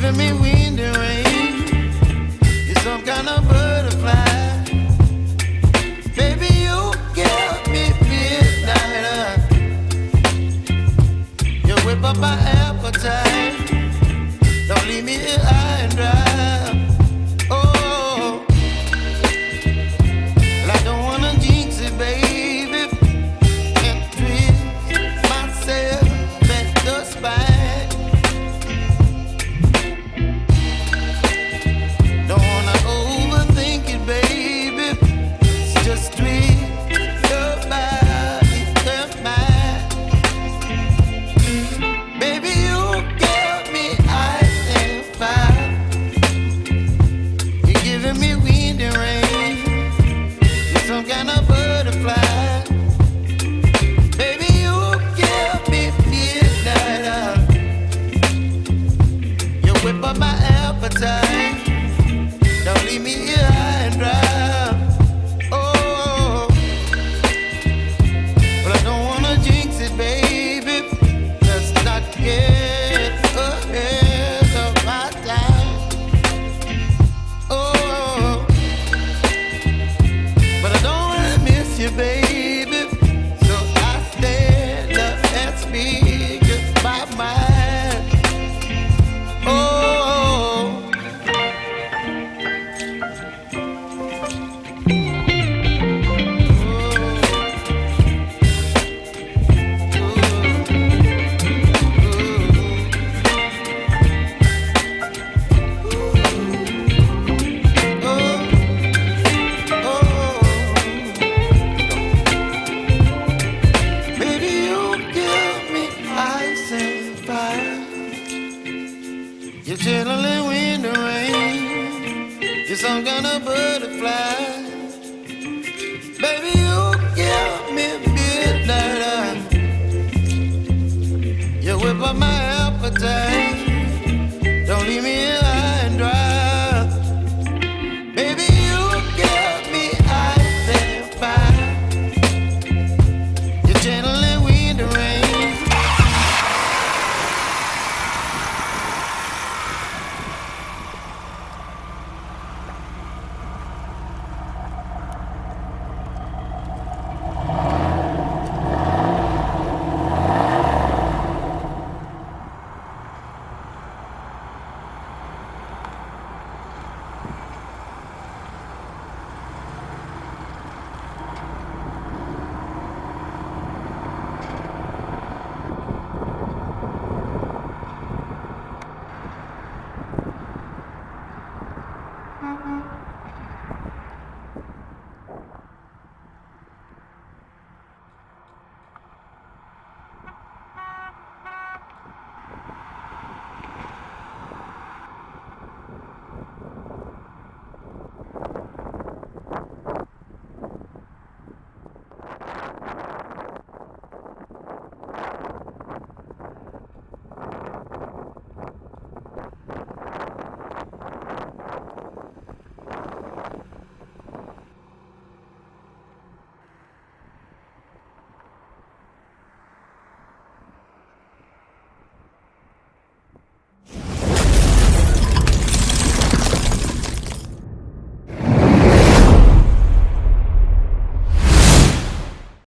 giving me wind and rain. You're some kind of butterfly. Baby, you give me midnight. You whip up my appetite. Don't leave me here high and dry. Oh, well, I don't wanna jinx it, baby, and twist myself at the spine. Don't wanna overthink it, baby. It's just twist your body, your mind. Baby, you give me ice and fire. You're giving me wind and rain. You're some kind of butterfly. Baby, you give me midnight. You whip up my appetite. Don't leave me here high and dry. Oh, but I don't wanna jinx it, baby. Let's not get ahead of my time. Oh, but I don't wanna miss you, baby. So I stand up and speak my mind. Oh. Baby, you give me ice and fire. You're chilling wind and rain. You're some kind of butterfly. Baby, you give me midnight. You whip up my appetite.